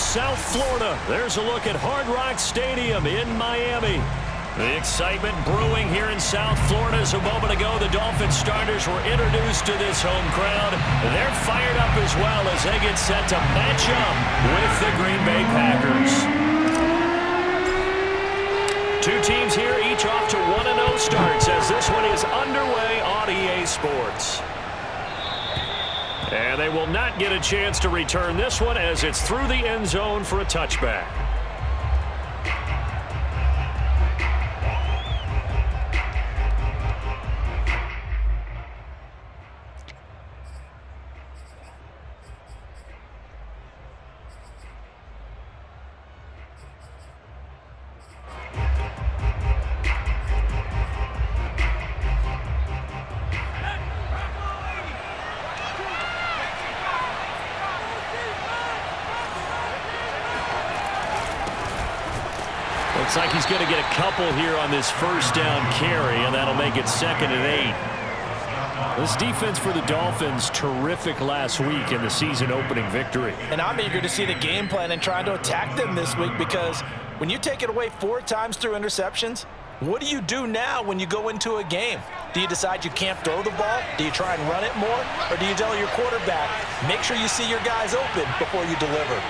South Florida. There's a look at Hard Rock Stadium in Miami. The excitement brewing here in South Florida. As a moment ago, the Dolphins starters were introduced to this home crowd. They're fired up as well as they get set to match up with the Green Bay Packers. Two teams here, each off to 1-0 starts as this one is underway on EA Sports. And they will not get a chance to return this one as it's through the end zone for a touchback. Looks like he's going to get a couple here on this first down carry, and that'll make it 2nd and 8. This defense for the Dolphins, terrific last week in the season-opening victory. And I'm eager to see the game plan and trying to attack them this week, because when you take it away 4 times through interceptions, what do you do now when you go into a game? Do you decide you can't throw the ball? Do you try and run it more? Or do you tell your quarterback, make sure you see your guys open before you deliver?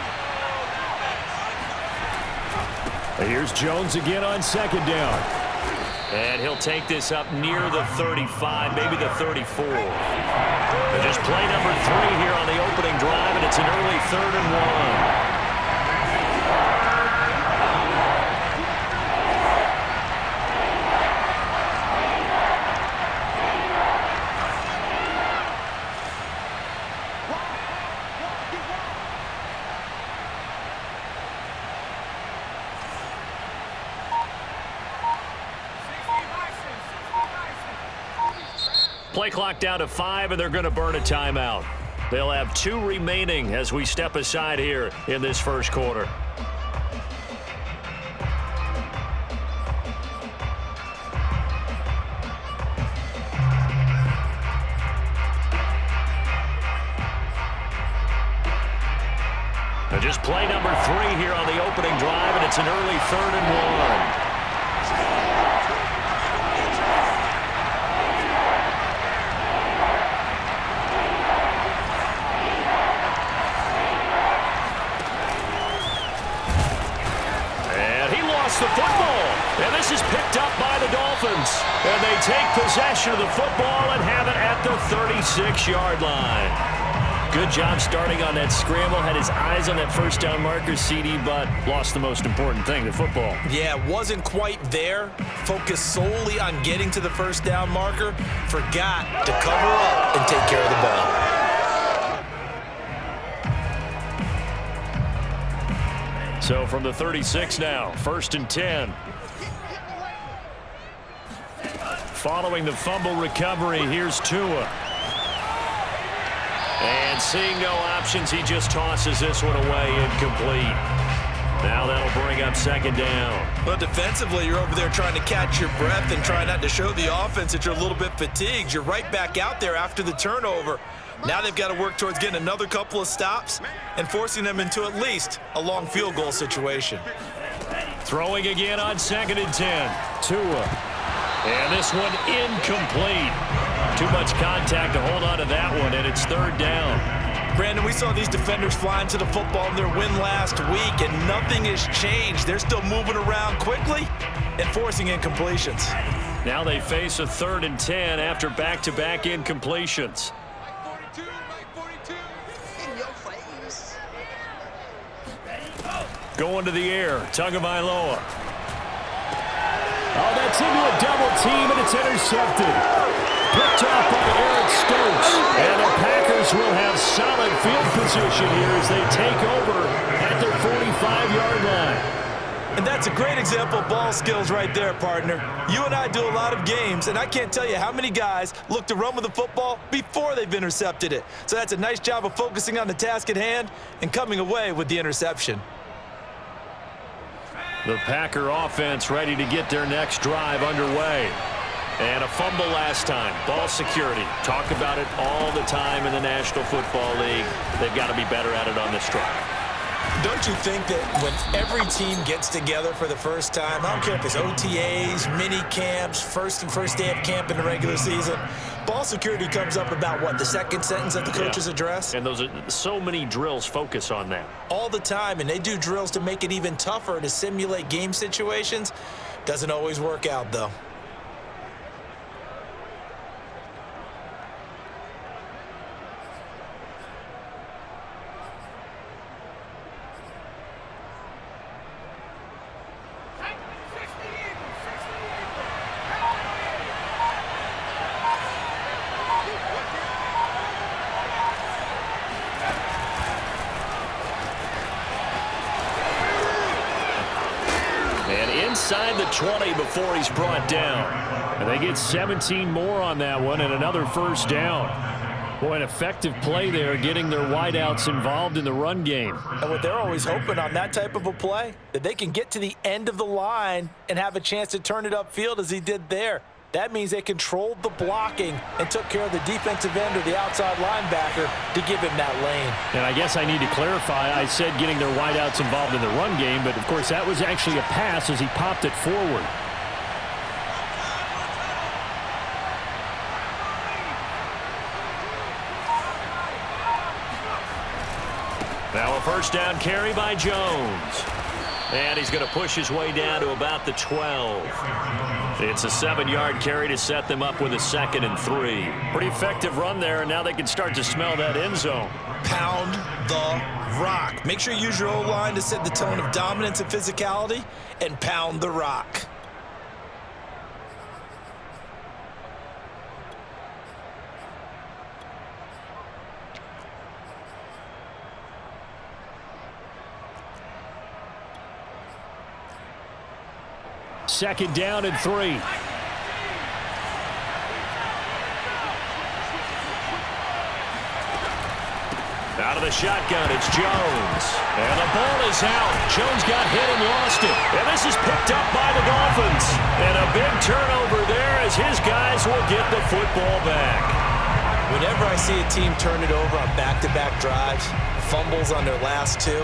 Here's Jones again on 2nd down. And he'll take this up near the 35, maybe the 34. And just play number 3 here on the opening drive, and it's an early 3rd and 1. Play clock down to 5, and they're going to burn a timeout. They'll have 2 remaining as we step aside here in this first quarter. Now just play number 3 here on the opening drive, and it's an early 3rd and 1. The football, and this is picked up by the Dolphins, and they take possession of the football and have it at the 36-yard line. Good job starting on that scramble, had his eyes on that first down marker, CD, but lost the most important thing, the football. Yeah, wasn't quite there, focused solely on getting to the first down marker, forgot to cover up and take care of the ball. So from the 36 now, 1st and 10. Following the fumble recovery, here's Tua. And seeing no options, he just tosses this one away, incomplete. Now that'll bring up 2nd down. Well, defensively, you're over there trying to catch your breath and try not to show the offense that you're a little bit fatigued. You're right back out there after the turnover. Now they've got to work towards getting another couple of stops and forcing them into at least a long field goal situation. Throwing again on 2nd and 10. Tua. And this one incomplete. Too much contact to hold on to that one, and it's 3rd down. Brandon, we saw these defenders flying to the football in their win last week, and nothing has changed. They're still moving around quickly and forcing incompletions. Now they face a 3rd and 10 after back-to-back incompletions. Going to the air, Tagovailoa. Oh, that's into a double team, and it's intercepted. Picked off by Eric Stokes. And the Packers will have solid field position here as they take over at their 45-yard line. And that's a great example of ball skills right there, partner. You and I do a lot of games, and I can't tell you how many guys look to run with the football before they've intercepted it. So that's a nice job of focusing on the task at hand and coming away with the interception. The Packer offense ready to get their next drive underway. And a fumble last time. Ball security. Talk about it all the time in the National Football League. They've got to be better at it on this drive. Don't you think that when every team gets together for the first time, I don't care if it's OTAs, mini camps, first day of camp in the regular season, ball security comes up about, what, the second sentence of the coach's address? And those are so many drills focus on that. All the time, and they do drills to make it even tougher to simulate game situations. Doesn't always work out, though. Inside the 20 before he's brought down. And they get 17 more on that one and another first down. Boy, an effective play there, getting their wideouts involved in the run game. And what they're always hoping on that type of a play, that they can get to the end of the line and have a chance to turn it upfield as he did there. That means they controlled the blocking and took care of the defensive end or the outside linebacker to give him that lane. And I guess I need to clarify, I said getting their wideouts involved in the run game, but of course that was actually a pass as he popped it forward. Now a first down carry by Jones. And he's going to push his way down to about the 12. It's a 7-yard carry to set them up with a 2nd and 3. Pretty effective run there, and now they can start to smell that end zone. Pound the rock. Make sure you use your O-line to set the tone of dominance and physicality, and pound the rock. Second down and 3. Out of the shotgun, it's Jones. And the ball is out. Jones got hit and lost it. And this is picked up by the Dolphins. And a big turnover there as his guys will get the football back. Whenever I see a team turn it over on back-to-back drives, fumbles on their last two,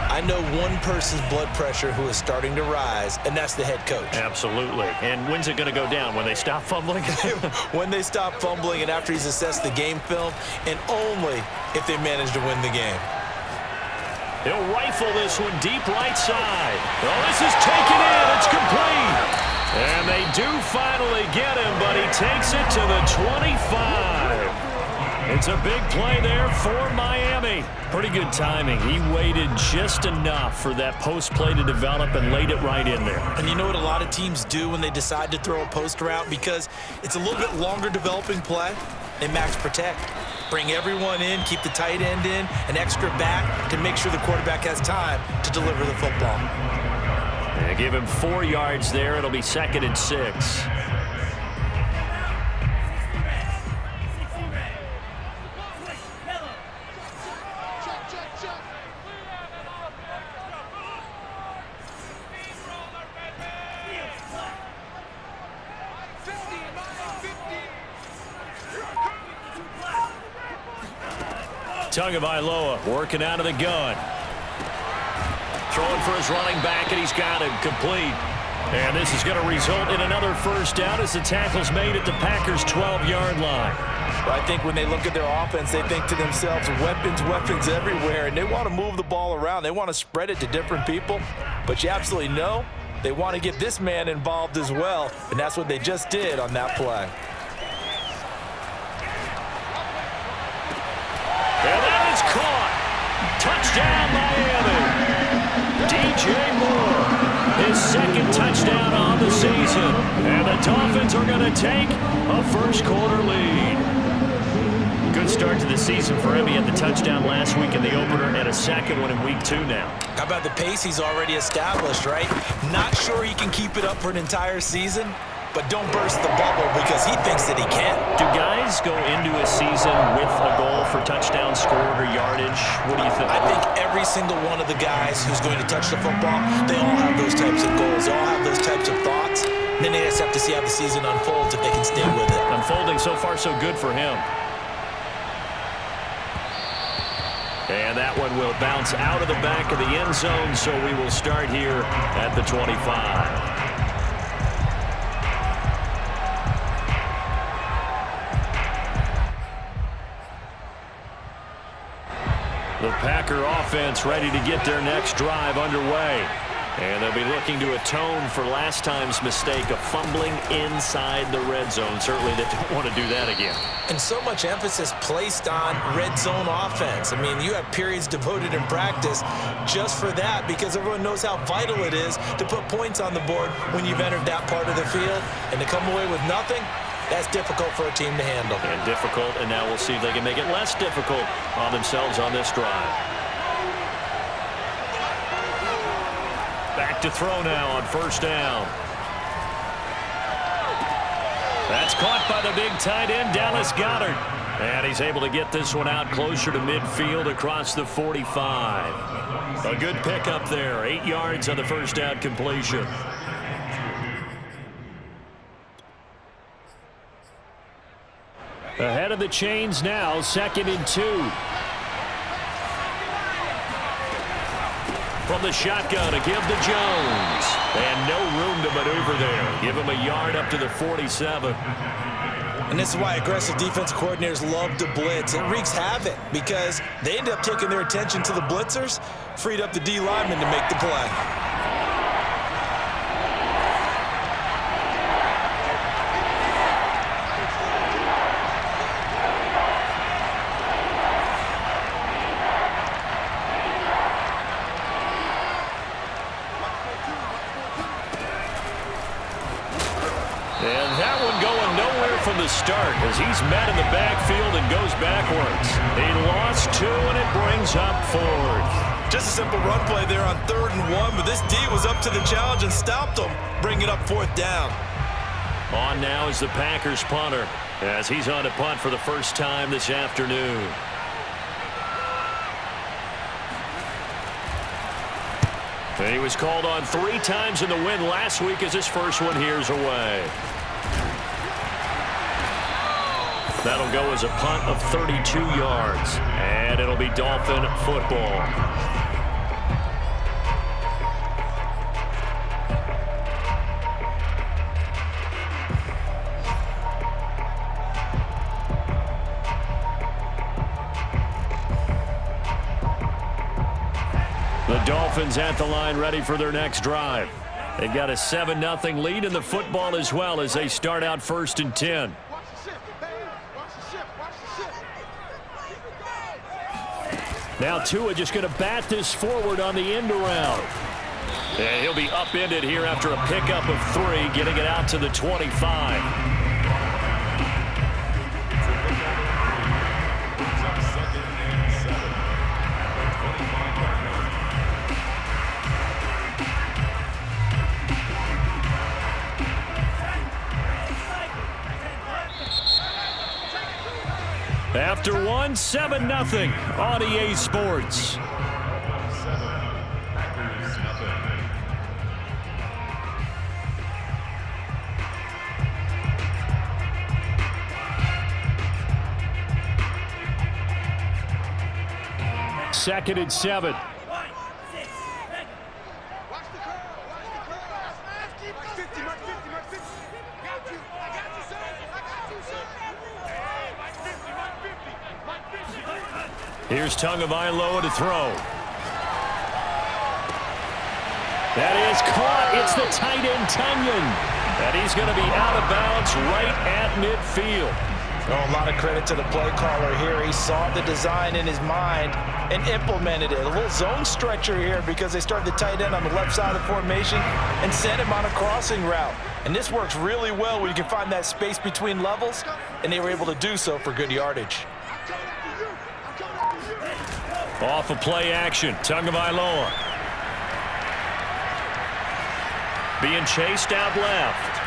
I know one person's blood pressure who is starting to rise, and that's the head coach. Absolutely. And when's it going to go down? When they stop fumbling? When they stop fumbling and after he's assessed the game film, and only if they manage to win the game. He'll rifle this one deep right side. Oh, this is taken in. It's complete. And they do finally get him, but he takes it to the 25. It's a big play there for Miami. Pretty good timing. He waited just enough for that post play to develop and laid it right in there. And you know what a lot of teams do when they decide to throw a post route? Because it's a little bit longer developing play. They max protect. Bring everyone in, keep the tight end in, an extra back to make sure the quarterback has time to deliver the football. They give him 4 yards there. It'll be 2nd and 6. Tagovailoa working out of the gun. Throwing for his running back, and he's got him complete. And this is going to result in another first down as the tackle's made at the Packers' 12-yard line. Well, I think when they look at their offense, they think to themselves, weapons everywhere, and they want to move the ball around. They want to spread it to different people. But you absolutely know they want to get this man involved as well, and that's what they just did on that play. And that is caught. Touchdown, Miami. DJ Moore, his 2nd touchdown on the season. And the Dolphins are going to take a first-quarter lead. Good start to the season for him. He had the touchdown last week in the opener and a 2nd one in week 2 now. How about the pace he's already established, right? Not sure he can keep it up for an entire season, but don't burst the bubble because he thinks that he can. Do guys go into a season with a goal for touchdown scored or yardage? What do you think? I think every single one of the guys who's going to touch the football, they all have those types of goals. They all have those types of thoughts. And then they just have to see how the season unfolds if they can stay with it. Unfolding so far so good for him. And that one will bounce out of the back of the end zone, so we will start here at the 25. The Packer offense ready to get their next drive underway. And they'll be looking to atone for last time's mistake of fumbling inside the red zone. Certainly they don't want to do that again. And so much emphasis placed on red zone offense. I mean, you have periods devoted in practice just for that because everyone knows how vital it is to put points on the board when you've entered that part of the field. And to come away with nothing, that's difficult for a team to handle. And difficult, and now we'll see if they can make it less difficult on themselves on this drive. Back to throw now on first down. That's caught by the big tight end, Dallas Goedert. And he's able to get this one out closer to midfield across the 45. A good pickup there. 8 yards on the first down completion. Ahead of the chains now, 2nd and 2. From the shotgun, a give to Jones. And no room to maneuver there. Give him a yard up to the 47. And this is why aggressive defense coordinators love to blitz. It wreaks havoc because they end up taking their attention to the blitzers, freed up the D lineman to make the play. From the start as he's met in the backfield and goes backwards. He lost 2 and it brings up 4th. Just a simple run play there on 3rd and 1, but this D was up to the challenge and stopped him, bringing up 4th down. On now is the Packers punter as he's on to punt for the first time this afternoon. And he was called on 3 times in the win last week as his first one here's away. That'll go as a punt of 32 yards, and it'll be Dolphin football. The Dolphins at the line ready for their next drive. They've got a 7-0 lead in the football as well as they start out 1st and 10. Now Tua just going to bat this forward on the end around. And he'll be upended here after a pickup of 3, getting it out to the 25. After 1, 7-0 on EA Sports. Second and 7. Here's Tagovailoa to throw. That is caught. It's the tight end, Tunyon. And he's going to be out of bounds right at midfield. Oh, a lot of credit to the play caller here. He saw the design in his mind and implemented it. A little zone stretcher here because they started the tight end on the left side of the formation and sent him on a crossing route. And this works really well when you can find that space between levels, and they were able to do so for good yardage. Off of play action, Tagovailoa. Being chased out left.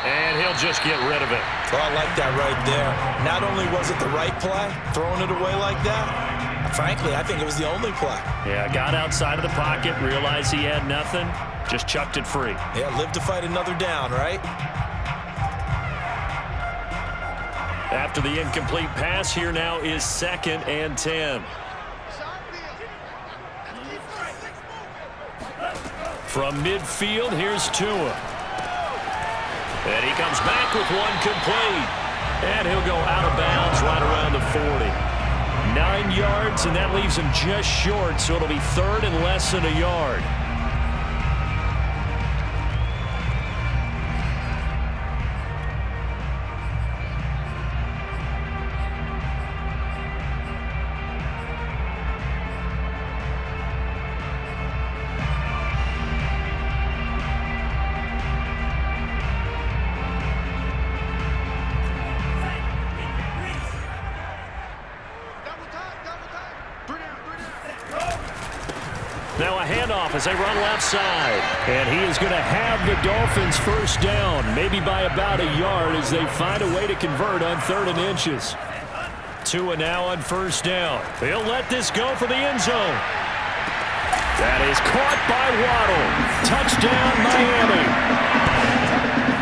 And he'll just get rid of it. Oh, I like that right there. Not only was it the right play, throwing it away like that, frankly, I think it was the only play. Yeah, got outside of the pocket, realized he had nothing, just chucked it free. Yeah, live to fight another down, right? After the incomplete pass, here now is 2nd and 10. From midfield, here's Tua. And he comes back with one complete. And he'll go out of bounds right around the 40. 9 yards, and that leaves him just short, so it'll be third and less than a yard. Now a handoff as they run left side. And he is going to have the Dolphins first down, maybe by about a yard as they find a way to convert on 3rd and inches. Tua now on first down. He'll let this go for the end zone. That is caught by Waddle. Touchdown, Miami.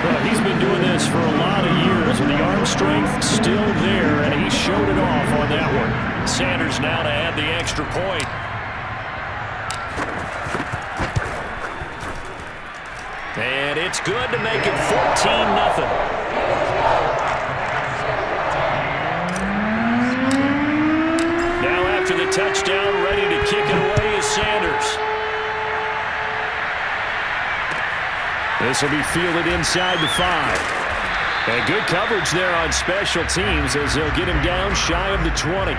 Well, he's been doing this for a lot of years, and the arm strength still there, and he showed it off on that one. Sanders now to add the extra point. And it's good to make it 14-0. Now after the touchdown, ready to kick it away is Sanders. This will be fielded inside the 5. And good coverage there on special teams as they'll get him down shy of the 20.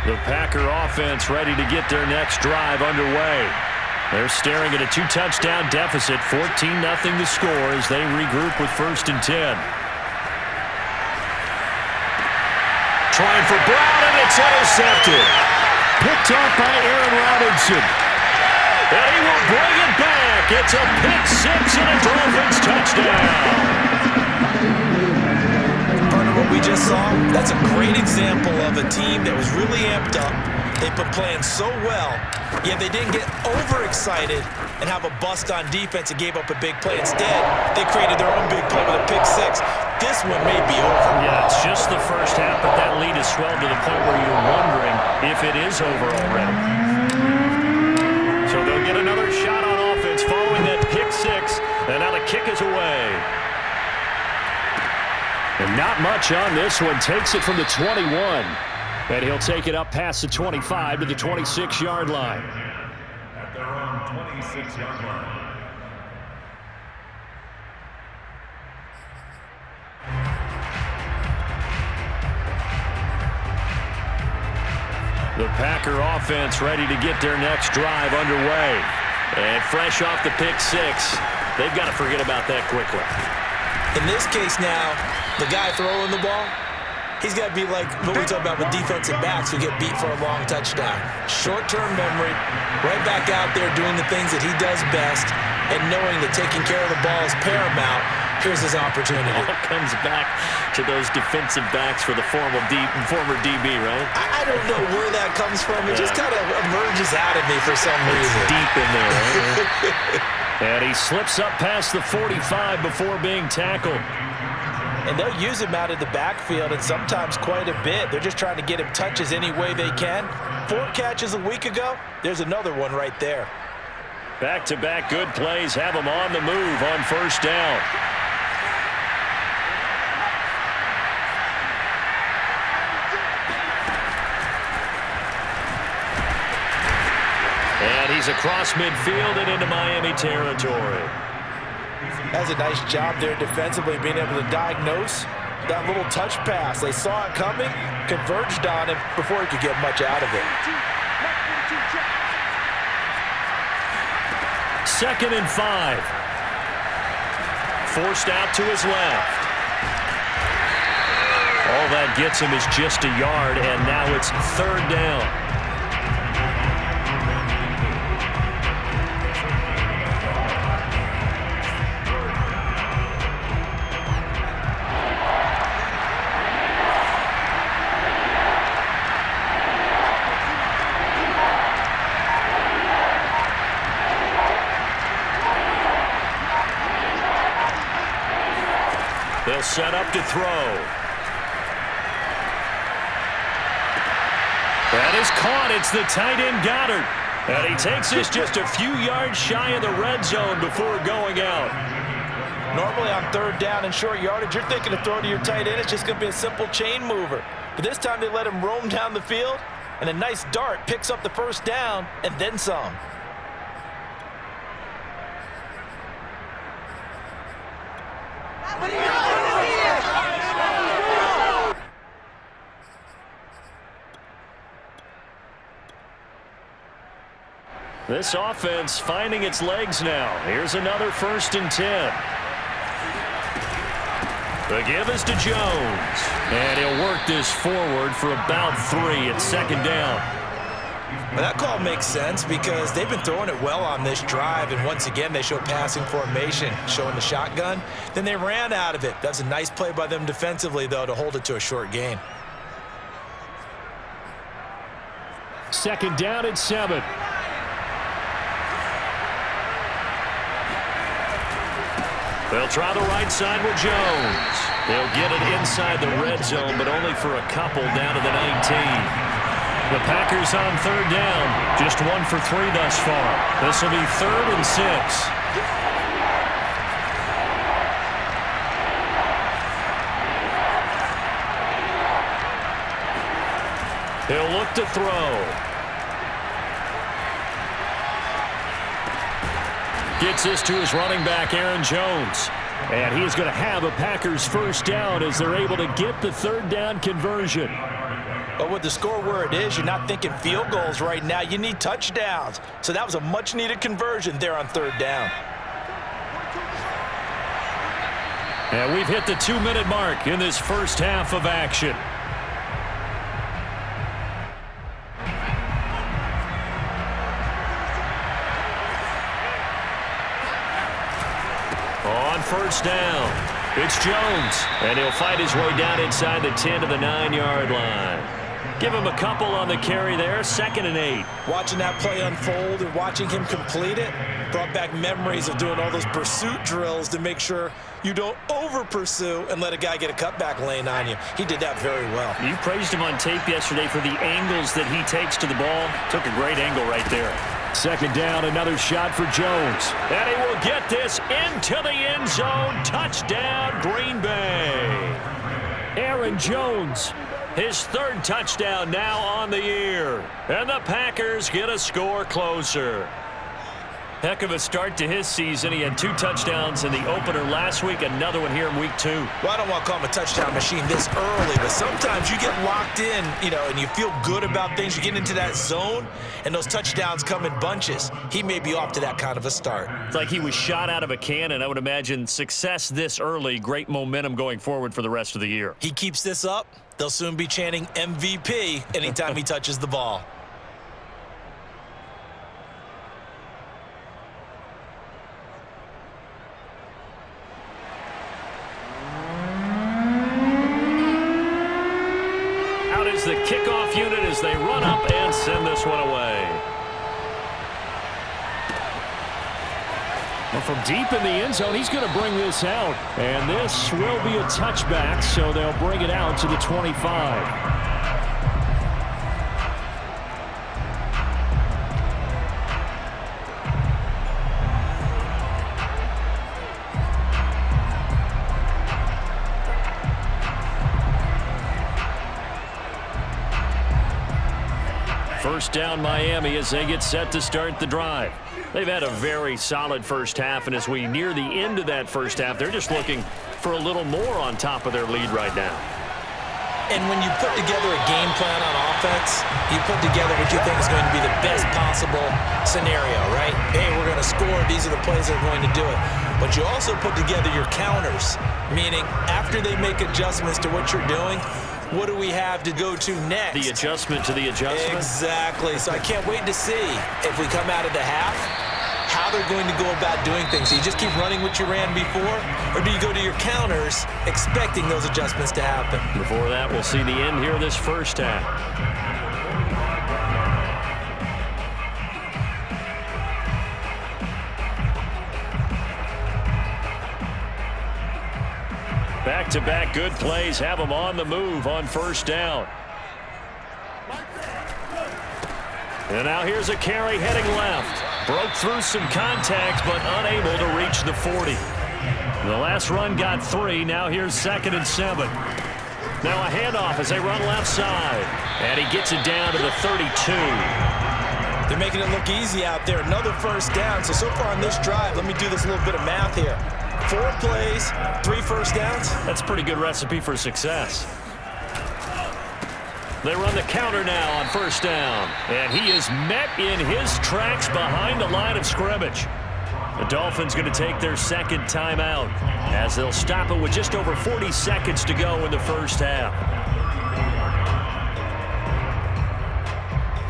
The Packer offense ready to get their next drive underway. They're staring at a 2-touchdown deficit, 14-0 the score as they regroup with 1st and 10. Trying for Brown, and it's intercepted. Picked off by Aaron Robinson. And he will bring it back. It's a pick 6 and a Dolphins touchdown. What we just saw, that's a great example of a team that was really amped up. They've been playing so well, yet they didn't get overexcited and have a bust on defense and gave up a big play. Instead, they created their own big play with a pick 6. This one may be over. Yeah, it's just the first half, but that lead has swelled to the point where you're wondering if it is over already. So they'll get another shot on offense following that pick 6, and now the kick is away. And not much on this one. Takes it from the 21. And he'll take it up past the 25 to the 26-yard line. At their own 26-yard line. The Packer offense ready to get their next drive underway. And fresh off the pick 6, they've got to forget about that quickly. In this case now, the guy throwing the ball, he's got to be like what we talk about with defensive backs who get beat for a long touchdown. Short-term memory, right back out there doing the things that he does best, and knowing that taking care of the ball is paramount. Here's his opportunity. All comes back to those defensive backs for the former DB, right? I don't know where that comes from. It just kind of emerges out of me for some reason. It's deep in there, right? And he slips up past the 45 before being tackled. And they'll use him out of the backfield, and sometimes quite a bit. They're just trying to get him touches any way they can. 4 catches a week ago. There's another one right there. Back-to-back good plays have him on the move on first down. And he's across midfield and into Miami territory. That's a nice job there defensively, being able to diagnose that little touch pass. They saw it coming, converged on him before he could get much out of it. 2nd and 5. Forced out to his left. All that gets him is just a yard, and now it's 3rd down. He'll set up to throw. That is caught. It's the tight end Goddard. And he takes this just a few yards shy of the red zone before going out. Normally on third down and short yardage, you're thinking to throw to your tight end. It's just going to be a simple chain mover. But this time they let him roam down the field, and a nice dart picks up the first down and then some. This offense finding its legs now. Here's another 1st and 10. The give is to Jones. And he'll work this forward for about 3 at 2nd down. Well, that call makes sense because they've been throwing it well on this drive, and once again they show passing formation, showing the shotgun. Then they ran out of it. That's a nice play by them defensively, though, to hold it to a short gain. 2nd down at 7. They'll try the right side with Jones. They'll get it inside the red zone, but only for a couple down to the 19. The Packers on 3rd down. Just 1 for 3 thus far. This will be 3rd and 6. He'll look to throw. Gets this to his running back, Aaron Jones. And he's going to have a Packers 1st down as they're able to get the 3rd down conversion. But with the score where it is, you're not thinking field goals right now. You need touchdowns. So that was a much-needed conversion there on 3rd down. And we've hit the 2-minute mark in this first half of action. On 1st down, it's Jones, and he'll fight his way down inside the 10 to the 9-yard line. Give him a couple on the carry there, 2nd and 8. Watching that play unfold and watching him complete it brought back memories of doing all those pursuit drills to make sure you don't over-pursue and let a guy get a cutback lane on you. He did that very well. You praised him on tape yesterday for the angles that he takes to the ball. Took a great angle right there. 2nd down, another shot for Jones. And he will get this into the end zone. Touchdown, Green Bay. Aaron Jones, his 3rd touchdown now on the year. And the Packers get a score closer. Heck of a start to his season. He had 2 touchdowns in the opener last week, another one here in week 2. Well, I don't want to call him a touchdown machine this early, but sometimes you get locked in, and you feel good about things. You get into that zone, and those touchdowns come in bunches. He may be off to that kind of a start. It's like he was shot out of a cannon. I would imagine success this early, great momentum going forward for the rest of the year. He keeps this up, they'll soon be chanting MVP anytime he touches the ball. The kickoff unit as they run up and send this one away. Well, from deep in the end zone, he's going to bring this out. And this will be a touchback, so they'll bring it out to the 25. First down Miami as they get set to start the drive. They've had a very solid first half, and as we near the end of that first half, they're just looking for a little more on top of their lead right now. And when you put together a game plan on offense, you put together what you think is going to be the best possible scenario, right? Hey, we're going to score. These are the plays that are going to do it. But you also put together your counters, meaning after they make adjustments to what you're doing, what do we have to go to next? The adjustment to the adjustment? Exactly. So I can't wait to see if we come out of the half, how they're going to go about doing things. Do you just keep running what you ran before, or do you go to your counters expecting those adjustments to happen? Before that, we'll see the end here of this first half. Back-to-back good plays have them on the move on first down. And now here's a carry heading left. Broke through some contacts, but unable to reach the 40. The last run got 3. Now here's 2nd and 7. Now a handoff as they run left side. And he gets it down to the 32. They're making it look easy out there. Another first down. So far on this drive, let me do this little bit of math here. 4 plays, 3 first downs. That's a pretty good recipe for success. They run the counter now on first down. And he is met in his tracks behind the line of scrimmage. The Dolphins going to take their 2nd timeout as they'll stop it with just over 40 seconds to go in the first half.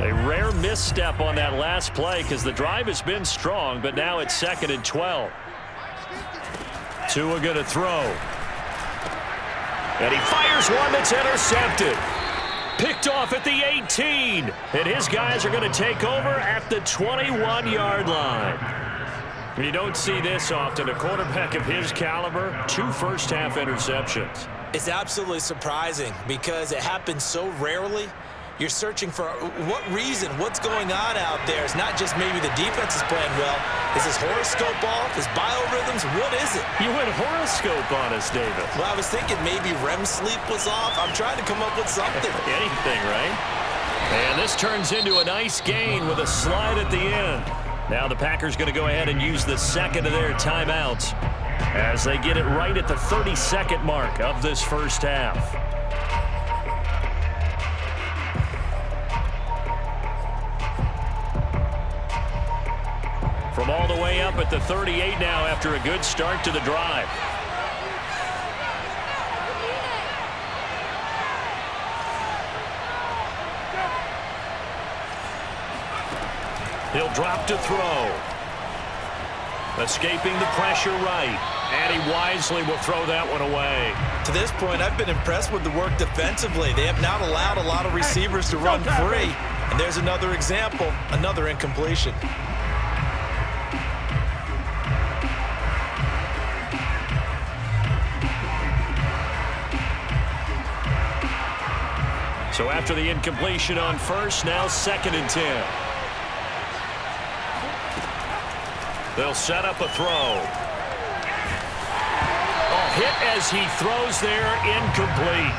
A rare misstep on that last play because the drive has been strong, but now it's 2nd and 12. Tua going to throw. And he fires one that's intercepted. Picked off at the 18. And his guys are going to take over at the 21-yard line. You don't see this often. A quarterback of his caliber, 2 first-half interceptions. It's absolutely surprising because it happens so rarely. You're searching for what reason, what's going on out there. It's not just maybe the defense is playing well. Is his horoscope off? His biorhythms? What is it? You went horoscope on us, David. Well, I was thinking maybe REM sleep was off. I'm trying to come up with something. Anything, right? And this turns into a nice gain with a slide at the end. Now the Packers going to go ahead and use the 2nd of their timeouts as they get it right at the 32nd mark of this first half. From all the way up at the 38 now after a good start to the drive. He'll drop to throw. Escaping the pressure right. And he wisely will throw that one away. To this point, I've been impressed with the work defensively. They have not allowed a lot of receivers to run free. And there's another example, another incompletion. So after the incompletion on first, now 2nd and 10. They'll set up a throw. Hit as he throws there, incomplete.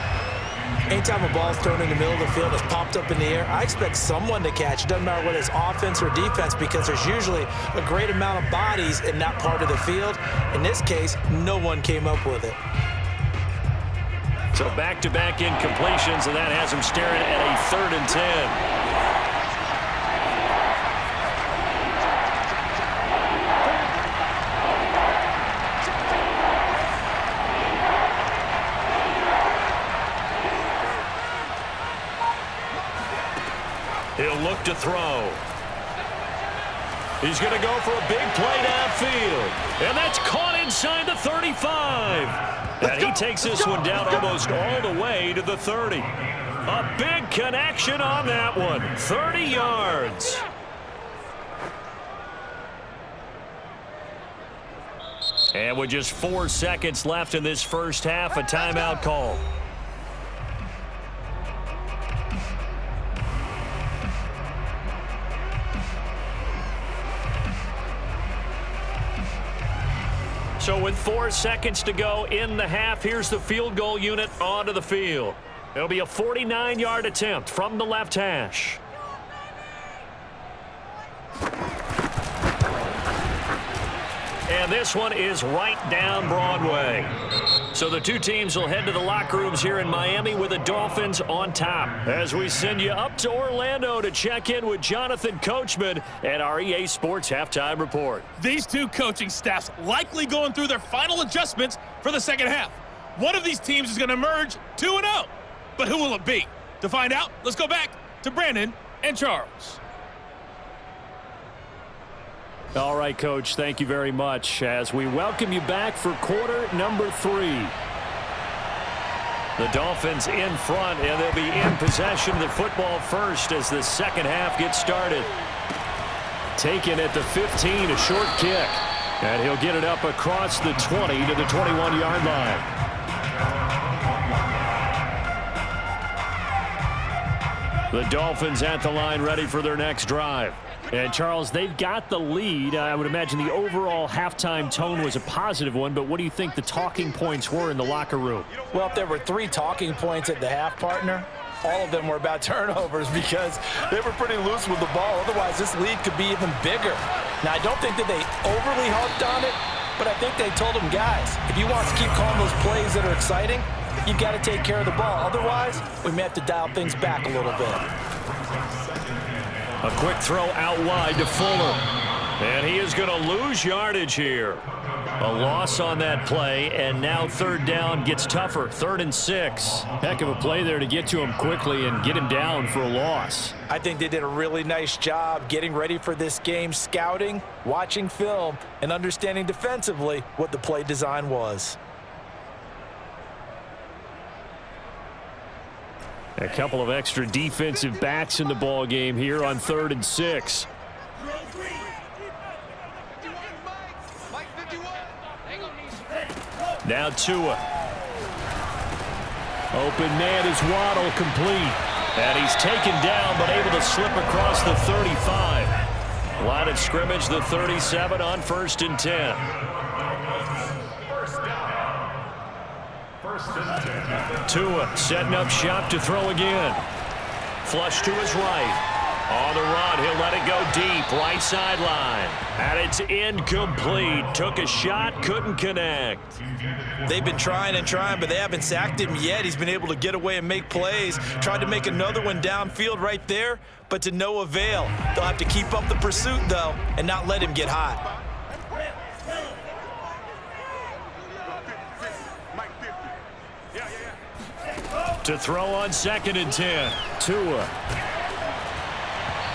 Anytime a ball's thrown in the middle of the field, it's popped up in the air, I expect someone to catch. It doesn't matter whether it's offense or defense because there's usually a great amount of bodies in that part of the field. In this case, no one came up with it. So back-to-back incompletions, and that has him staring at a 3rd and 10. He'll look to throw. He's going to go for a big play downfield. And that's caught inside the 35. And he takes this one down almost all the way to the 30. A big connection on that one. 30 yards. And with just 4 seconds left in this first half, a timeout call. So with 4 seconds to go in the half, here's the field goal unit onto the field. It'll be a 49-yard attempt from the left hash. And this one is right down Broadway. So the two teams will head to the locker rooms here in Miami with the Dolphins on top. As we send you up to Orlando to check in with Jonathan Coachman and our EA Sports Halftime Report. These two coaching staffs likely going through their final adjustments for the second half. One of these teams is going to emerge 2-0. But who will it be? To find out, let's go back to Brandon and Charles. All right, Coach, thank you very much as we welcome you back for quarter number 3. The Dolphins in front, and they'll be in possession of the football first as the second half gets started. Taken at the 15, a short kick. And he'll get it up across the 20 to the 21-yard line. The Dolphins at the line ready for their next drive. And, Charles, they've got the lead. I would imagine the overall halftime tone was a positive one, but what do you think the talking points were in the locker room? Well, if there were 3 talking points at the half, partner, all of them were about turnovers because they were pretty loose with the ball. Otherwise, this lead could be even bigger. Now, I don't think that they overly harped on it, but I think they told them, guys, if you want to keep calling those plays that are exciting, you've got to take care of the ball. Otherwise, we may have to dial things back a little bit. A quick throw out wide to Fuller. And he is going to lose yardage here. A loss on that play, and now third down gets tougher. 3rd and 6. Heck of a play there to get to him quickly and get him down for a loss. I think they did a really nice job getting ready for this game, scouting, watching film, and understanding defensively what the play design was. A couple of extra defensive backs in the ball game here on 3rd and 6. Now Tua. Open man is Waddle, complete. And he's taken down but able to slip across the 35. Line of scrimmage, the 37 on 1st and 10. Tua setting up shop to throw again. Flush to his right. On the run, he'll let it go deep, right sideline. And it's incomplete. Took a shot, couldn't connect. They've been trying and trying, but they haven't sacked him yet. He's been able to get away and make plays. Tried to make another one downfield right there, but to no avail. They'll have to keep up the pursuit, though, and not let him get hot. To throw on 2nd and 10. Tua.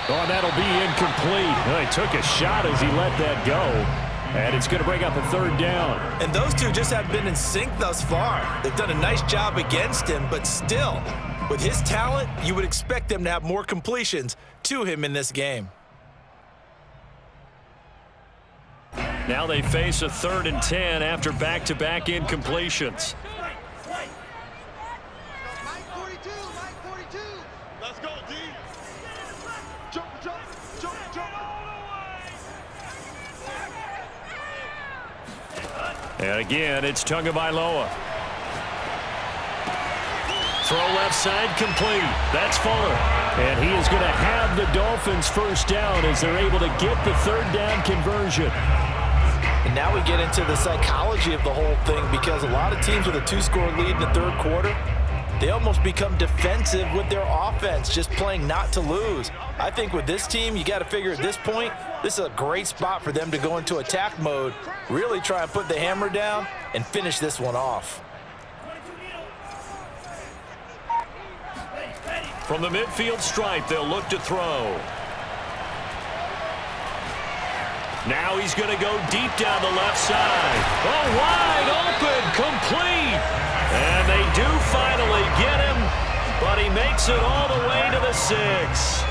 Oh, that'll be incomplete. Well, he took a shot as he let that go. And it's going to bring up a 3rd down. And those two just have been in sync thus far. They've done a nice job against him, but still, with his talent, you would expect them to have more completions to him in this game. Now they face a 3rd and 10 after back-to-back incompletions. And again, it's Tagovailoa. Throw left side, complete. That's Fuller. And he is going to have the Dolphins first down as they're able to get the 3rd down conversion. And now we get into the psychology of the whole thing, because a lot of teams with a 2-score lead in the 3rd quarter, they almost become defensive with their offense, just playing not to lose. I think with this team, you got to figure at this point, this is a great spot for them to go into attack mode, really try and put the hammer down and finish this one off. From the midfield stripe, they'll look to throw. Now he's going to go deep down the left side. Oh, wide open, complete. And they do finally get him, but he makes it all the way to the 6.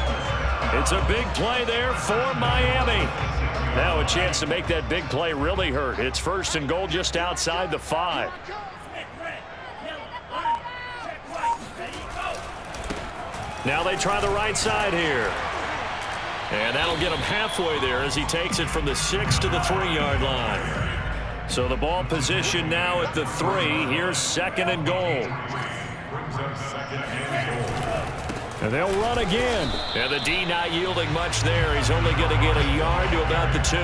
It's a big play there for Miami. Now a chance to make that big play really hurt. It's 1st and goal just outside the 5. Now they try the right side here. And that'll get him halfway there as he takes it from the 6 to the 3-yard line. So the ball position now at the 3. Here's 2nd and goal. And they'll run again. And the D not yielding much there. He's only going to get a yard to about the 2.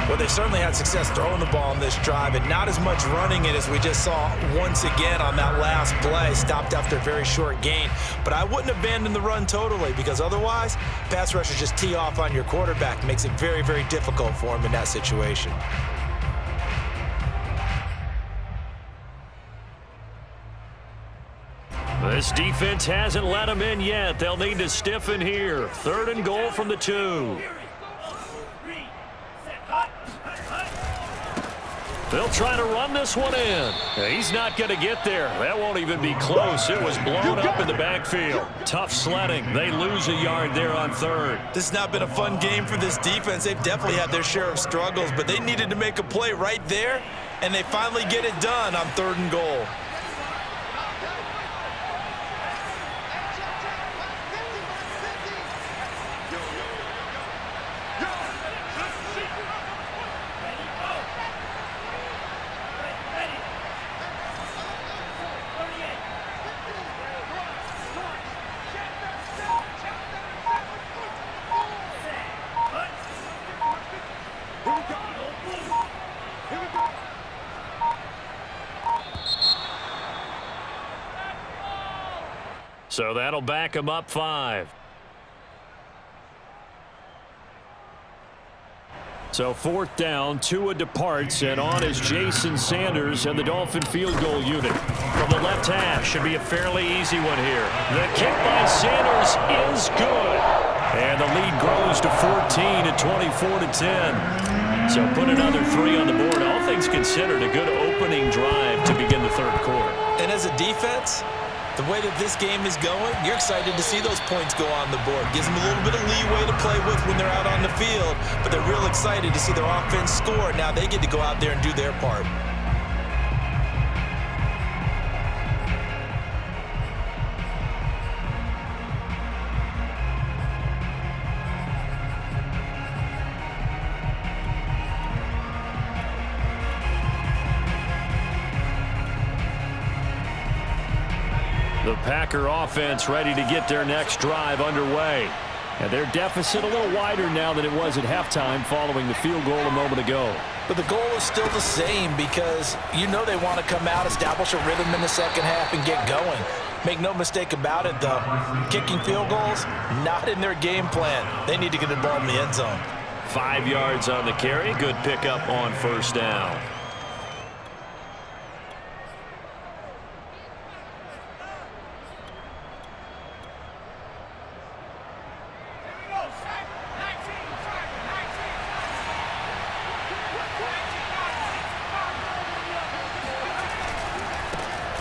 Well, they certainly had success throwing the ball on this drive, and not as much running it as we just saw once again on that last play. Stopped after a very short gain. But I wouldn't abandon the run totally, because otherwise, pass rushers just tee off on your quarterback. Makes it very, very difficult for him in that situation. This defense hasn't let them in yet. They'll need to stiffen here. 3rd and goal from the 2. They'll try to run this one in. He's not going to get there. That won't even be close. It was blown up in the backfield. Tough sledding. They lose a yard there on 3rd. This has not been a fun game for this defense. They've definitely had their share of struggles, but they needed to make a play right there, and they finally get it done on 3rd and goal. So that'll back him up 5. So 4th down, Tua departs, and on is Jason Sanders and the Dolphin field goal unit. From the left hash, should be a fairly easy one here. The kick by Sanders is good. And the lead grows to 14 at 24-10. So put another 3 on the board. All things considered, a good opening drive to begin the 3rd quarter. And as a defense, the way that this game is going, you're excited to see those points go on the board. Gives them a little bit of leeway to play with when they're out on the field, but they're real excited to see their offense score. Now they get to go out there and do their part. The Packer offense ready to get their next drive underway. And their deficit a little wider now than it was at halftime following the field goal a moment ago. But the goal is still the same because you know they want to come out, establish a rhythm in the second half, and get going. Make no mistake about it, though. Kicking field goals, not in their game plan. They need to get the ball in the end zone. 5 yards on the carry. Good pickup on 1st down.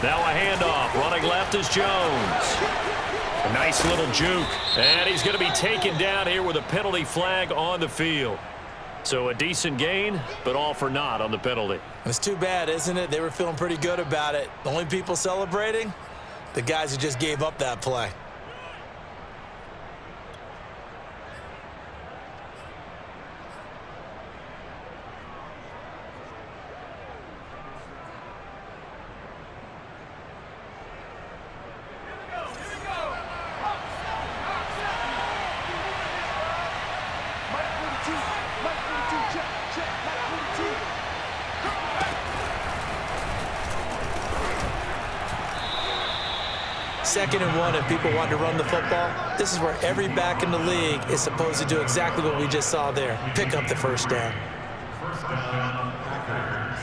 Now a handoff. Running left is Jones. A nice little juke. And he's going to be taken down here with a penalty flag on the field. So a decent gain, but all for naught on the penalty. It's too bad, isn't it? They were feeling pretty good about it. The only people celebrating? The guys who just gave up that play. Second and 1, and people want to run the football. This is where every back in the league is supposed to do exactly what we just saw there. Pick up the 1st down. First down, Packers.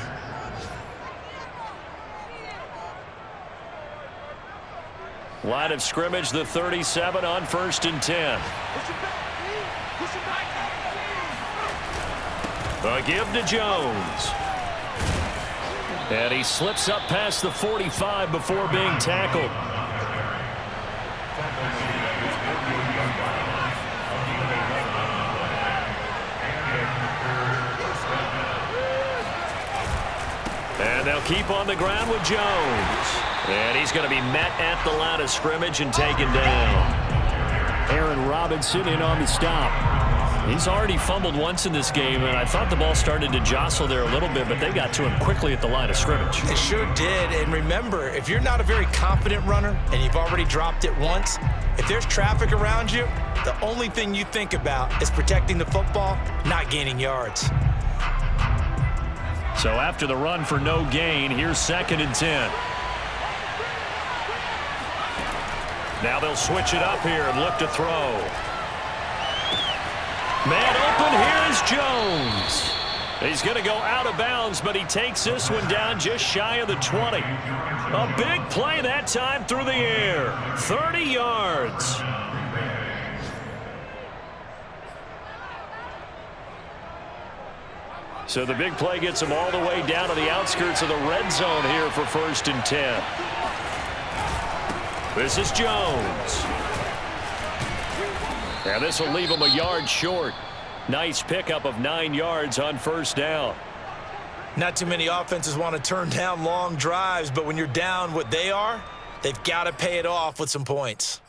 Line of scrimmage, the 37 on 1st and 10. The give to Jones. And he slips up past the 45 before being tackled. And they'll keep on the ground with Jones. And he's going to be met at the line of scrimmage and taken down. Aaron Robinson in on the stop. He's already fumbled once in this game, and I thought the ball started to jostle there a little bit, but they got to him quickly at the line of scrimmage. It sure did. And remember, if you're not a very confident runner and you've already dropped it once, if there's traffic around you, the only thing you think about is protecting the football, not gaining yards. So after the run for no gain, here's 2nd and 10. Now they'll switch it up here and look to throw. Man open, here is Jones. He's going to go out of bounds, but he takes this one down just shy of the 20. A big play that time through the air. 30 yards. So the big play gets him all the way down to the outskirts of the red zone here for 1st and 10. This is Jones. And this will leave him a yard short. Nice pickup of 9 yards on 1st down. Not too many offenses want to turn down long drives, but when you're down what they are, they've got to pay it off with some points.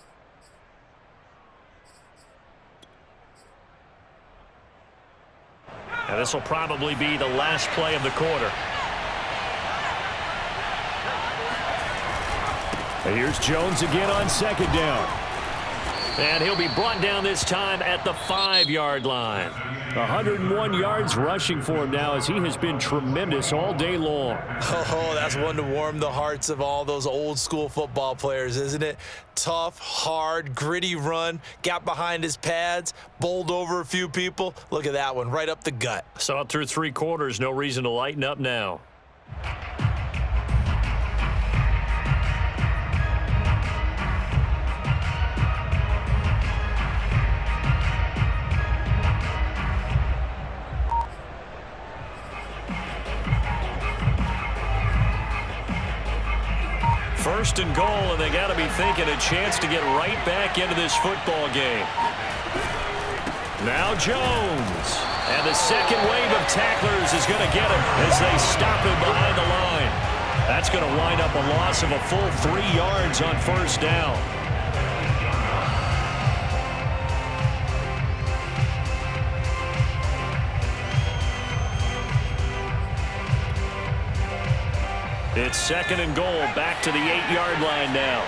And this will probably be the last play of the quarter. And here's Jones again on 2nd down. And he'll be brought down this time at the 5-yard line. 101 yards rushing for him now as he has been tremendous all day long. Oh, that's one to warm the hearts of all those old school football players, isn't it? Tough, hard, gritty run, got behind his pads, bowled over a few people. Look at that one, right up the gut. Saw it through 3 quarters, no reason to lighten up now. First and goal, and they got to be thinking a chance to get right back into this football game. Now Jones. And the second wave of tacklers is going to get him as they stop him behind the line. That's going to wind up a loss of a full 3 yards on first down. It's second and goal, back to the 8-yard line now.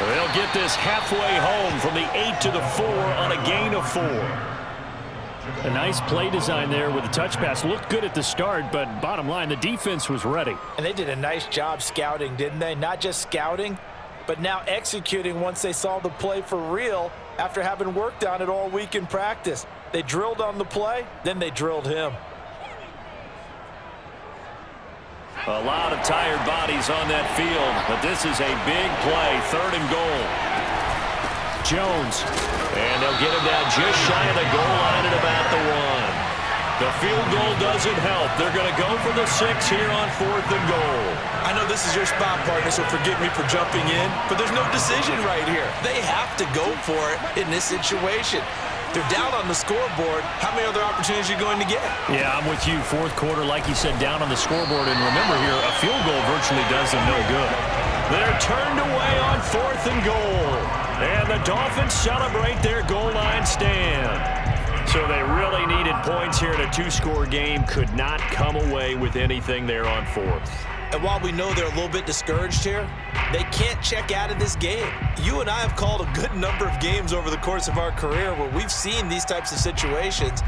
They'll get this halfway home from the 8 to the 4 on a gain of 4. A nice play design there with the touch pass. Looked good at the start, but bottom line, the defense was ready. And they did a nice job scouting, didn't they? Not just scouting, but now executing once they saw the play for real after having worked on it all week in practice. They drilled on the play, then they drilled him. A lot of tired bodies on that field, but this is a big play, third and goal. Jones, and they'll get him down just shy of the goal line at about the 1. The field goal doesn't help. They're going to go for the 6 here on fourth and goal. I know this is your spot, partner, so forgive me for jumping in, but there's no decision right here. They have to go for it in this situation. They're down on the scoreboard. How many other opportunities are you going to get? Yeah, I'm with you. Fourth quarter, like you said, down on the scoreboard. And remember here, a field goal virtually does them no good. They're turned away on fourth and goal. And the Dolphins celebrate their goal line stand. So they really needed points here in a 2-score game. Could not come away with anything there on fourth. And while we know they're a little bit discouraged here, they can't check out of this game. You and I have called a good number of games over the course of our career where we've seen these types of situations.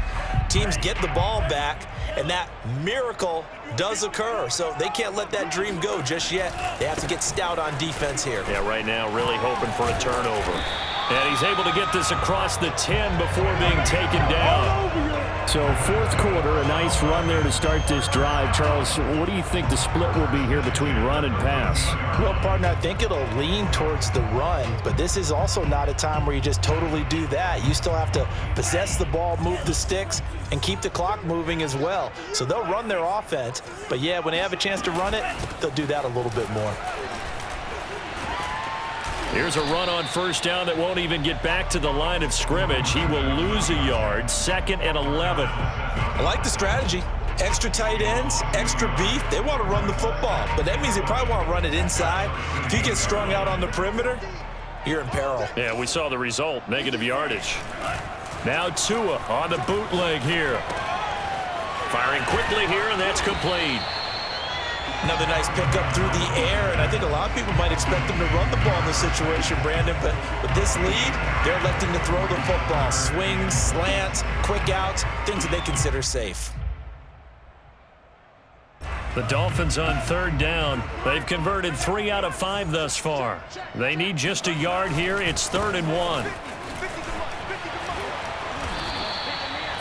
Teams get the ball back, and that miracle does occur. So they can't let that dream go just yet. They have to get stout on defense here. Yeah, right now really hoping for a turnover. And he's able to get this across the 10 before being taken down. So fourth quarter, a nice run there to start this drive. Charles, what do you think the split will be here between run and pass? Well, partner, I think it'll lean towards the run, but this is also not a time where you just totally do that. You still have to possess the ball, move the sticks, and keep the clock moving as well. So they'll run their offense, but yeah, when they have a chance to run it, they'll do that a little bit more. Here's a run on first down that won't even get back to the line of scrimmage. He will lose a yard, 2nd and 11. I like the strategy. Extra tight ends, extra beef. They want to run the football, but that means they probably want to run it inside. If you get strung out on the perimeter, you're in peril. Yeah, we saw the result, negative yardage. Now Tua on the bootleg here. Firing quickly here, and that's complete. Another nice pickup through the air, and I think a lot of people might expect them to run the ball in this situation, Brandon, but with this lead, they're electing to throw the football. Swings, slants, quick outs, things that they consider safe. The Dolphins on third down. They've converted 3 out of 5 thus far. They need just a yard here. It's 3rd and 1.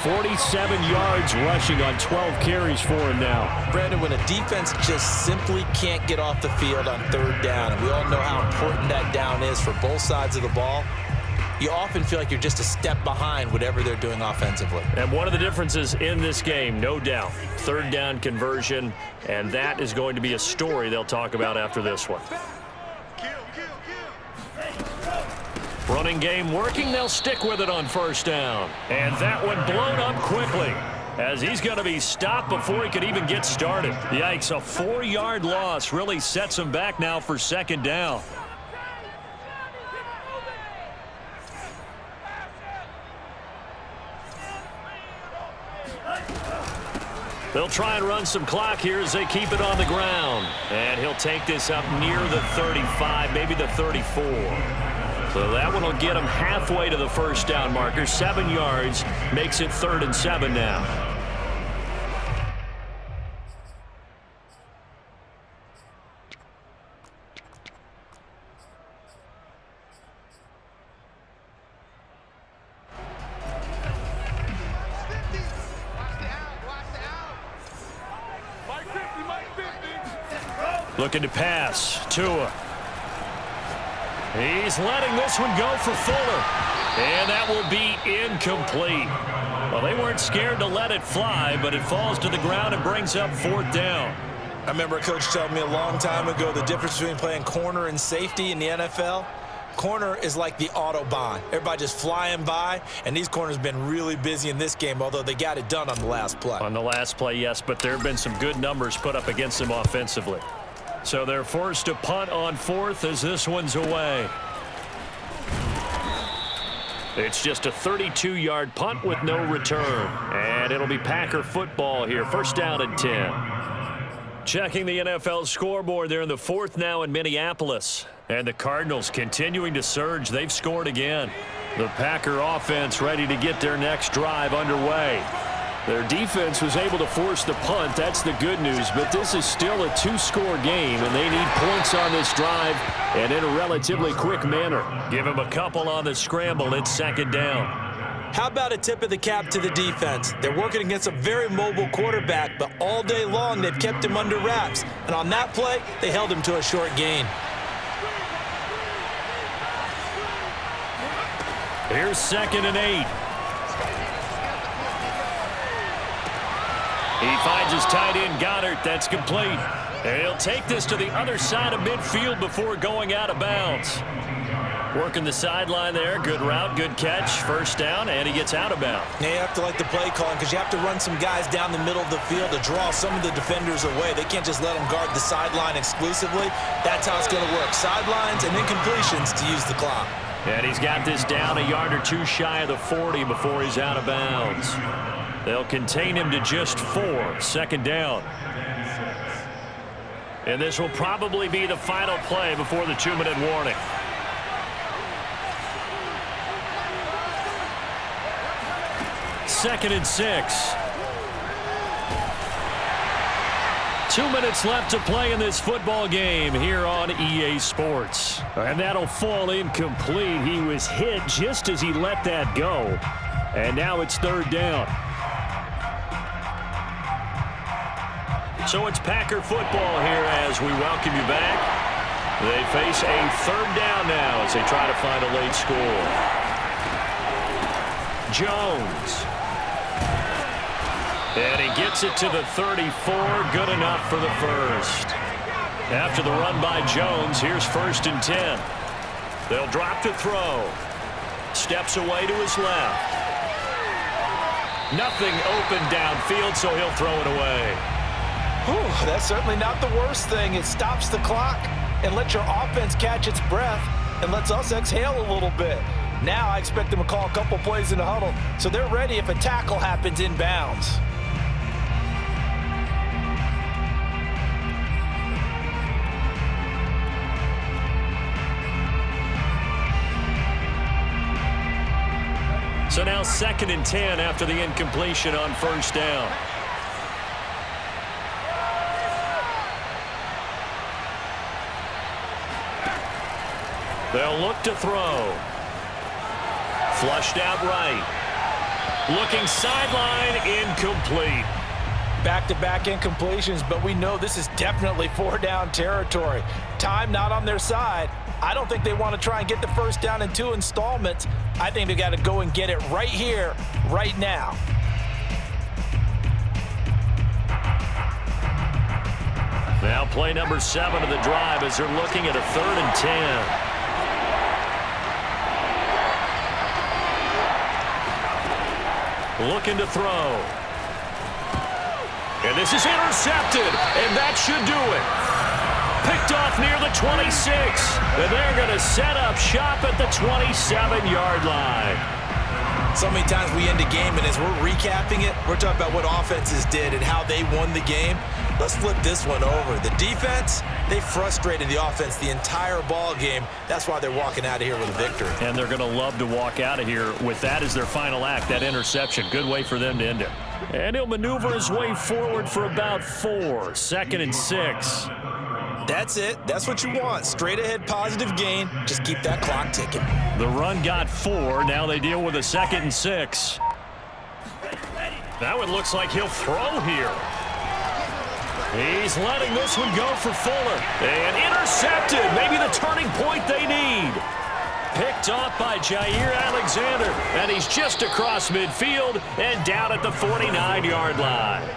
47 yards rushing on 12 carries for him now. Brandon, when a defense just simply can't get off the field on third down, and we all know how important that down is for both sides of the ball, you often feel like you're just a step behind whatever they're doing offensively. And one of the differences in this game, no doubt, third down conversion, and that is going to be a story they'll talk about after this one. Running game working, they'll stick with it on first down. And that one blown up quickly as he's going to be stopped before he could even get started. Yikes, a 4-yard loss really sets him back now for 2nd down. They'll try and run some clock here as they keep it on the ground. And he'll take this up near the 35, maybe the 34. So that one will get him halfway to the first down marker. 7 yards makes it 3rd and 7 now. Looking to pass. Tua. He's letting this one go for Fuller. And that will be incomplete. Well, they weren't scared to let it fly, but it falls to the ground and brings up 4th down. I remember a coach telling me a long time ago the difference between playing corner and safety in the NFL. Corner is like the Autobahn. Everybody just flying by, and these corners have been really busy in this game, although they got it done on the last play. On the last play, yes, but there have been some good numbers put up against them offensively. So they're forced to punt on 4th as this one's away. It's just a 32-yard punt with no return. And it'll be Packer football here. 1st down and 10. Checking the NFL scoreboard, they're in the 4th now in Minneapolis. And the Cardinals continuing to surge. They've scored again. The Packer offense ready to get their next drive underway. Their defense was able to force the punt. That's the good news. But this is still a 2-score game, and they need points on this drive and in a relatively quick manner. Give them a couple on the scramble. It's 2nd down. How about a tip of the cap to the defense? They're working against a very mobile quarterback, but all day long they've kept him under wraps. And on that play, they held him to a short gain. Here's 2nd and 8. He finds his tight end, Goddard. That's complete. And he'll take this to the other side of midfield before going out of bounds. Working the sideline there. Good route, good catch. 1st down, and he gets out of bounds. Now you have to like the play calling because you have to run some guys down the middle of the field to draw some of the defenders away. They can't just let them guard the sideline exclusively. That's how it's going to work. Sidelines and incompletions to use the clock. And he's got this down a yard or 2 shy of the 40 before he's out of bounds. They'll contain him to just 4. 2nd down. And this will probably be the final play before the 2-minute warning. Second and 6. 2 minutes left to play in this football game here on EA Sports. And that'll fall incomplete. He was hit just as he let that go. And now it's 3rd down. So it's Packer football here as we welcome you back. They face a 3rd down now as they try to find a late score. Jones. And he gets it to the 34. Good enough for the first. After the run by Jones, here's 1st and 10. They'll drop to throw. Steps away to his left. Nothing open downfield, so he'll throw it away. Whew, that's certainly not the worst thing. It stops the clock and lets your offense catch its breath and lets us exhale a little bit. Now I expect them to call a couple plays in the huddle so they're ready if a tackle happens inbounds. So now 2nd and 10 after the incompletion on 1st down. They'll look to throw. Flushed out right. Looking sideline, incomplete. Back-to-back incompletions, but we know this is definitely 4-down territory. Time not on their side. I don't think they want to try and get the 1st down in 2 installments. I think they got to go and get it right here, right now. Now play number 7 of the drive as they're looking at a 3rd and 10. Looking to throw. And this is intercepted, and that should do it. Picked off near the 26, and they're going to set up shop at the 27-yard line. So many times we end a game, and as we're recapping it, we're talking about what offenses did and how they won the game. Let's flip this one over. The defense, they frustrated the offense the entire ball game. That's why they're walking out of here with a victory. And they're going to love to walk out of here with that as their final act, that interception. Good way for them to end it. And he'll maneuver his way forward for about 4. 2nd and 6. That's it. That's what you want. Straight ahead positive gain. Just keep that clock ticking. The run got 4. Now they deal with a 2nd and 6. That one looks like he'll throw here. He's letting this one go for Fuller. And intercepted. Maybe the turning point they need. Picked off by Jair Alexander. And he's just across midfield and down at the 49-yard line.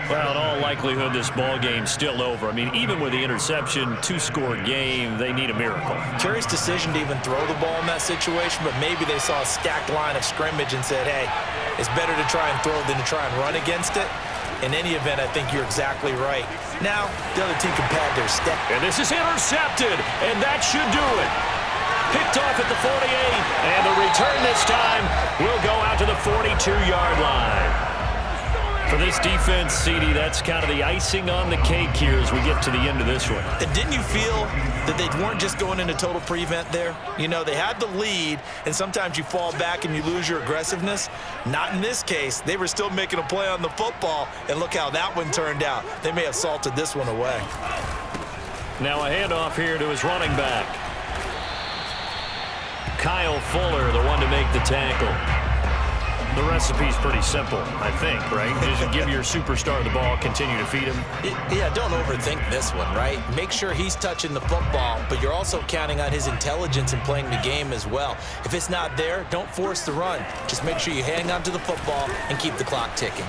Well, in all likelihood, this ball game's still over. I mean, even with the interception, 2-score game, they need a miracle. Curious decision to even throw the ball in that situation, but maybe they saw a stacked line of scrimmage and said, hey, it's better to try and throw than to try and run against it. In any event, I think you're exactly right. Now, the other team can pad their step. And this is intercepted, and that should do it. Picked off at the 48, and the return this time will go out to the 42-yard line. For this defense, CD, that's kind of the icing on the cake here as we get to the end of this one. And didn't you feel that they weren't just going into total prevent there? You know, they had the lead, and sometimes you fall back and you lose your aggressiveness. Not in this case. They were still making a play on the football, and look how that one turned out. They may have salted this one away. Now a handoff here to his running back. Kyle Fuller, the one to make the tackle. The recipe's pretty simple, I think, right? Just give your superstar the ball, continue to feed him. Yeah, don't overthink this one, right? Make sure he's touching the football, but you're also counting on his intelligence in playing the game as well. If it's not there, don't force the run. Just make sure you hang on to the football and keep the clock ticking.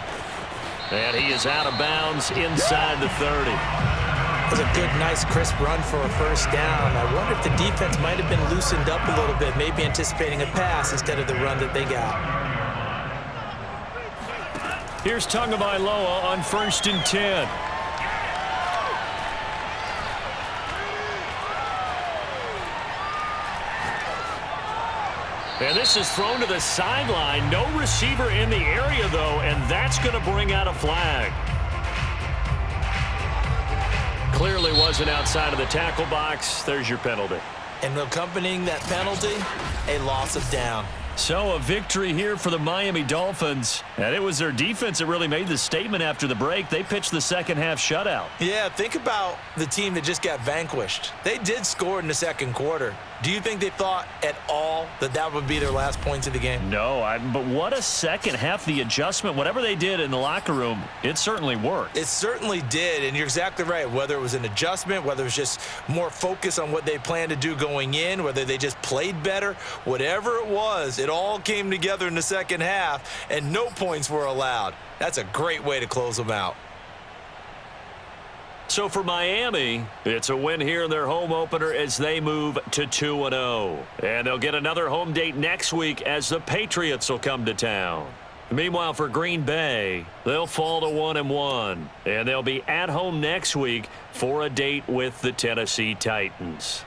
And he is out of bounds inside the 30. That was a good, nice, crisp run for a first down. I wonder if the defense might have been loosened up a little bit, maybe anticipating a pass instead of the run that they got. Here's Tagovailoa on 1st and 10. And this is thrown to the sideline. No receiver in the area, though, and that's going to bring out a flag. Clearly wasn't outside of the tackle box. There's your penalty. And accompanying that penalty, a loss of down. So a victory here for the Miami Dolphins. And it was their defense that really made the statement after the break. They pitched the second half shutout. Yeah, think about the team that just got vanquished. They did score in the second quarter. Do you think they thought at all that that would be their last points of the game? No, but what a second half. The adjustment, whatever they did in the locker room, it certainly worked. It certainly did, and you're exactly right. Whether it was an adjustment, whether it was just more focus on what they planned to do going in, whether they just played better, whatever it was, it all came together in the second half, and no points were allowed. That's a great way to close them out. So for Miami, it's a win here in their home opener as they move to 2-0. And they'll get another home date next week as the Patriots will come to town. Meanwhile, for Green Bay, they'll fall to 1-1. And they'll be at home next week for a date with the Tennessee Titans.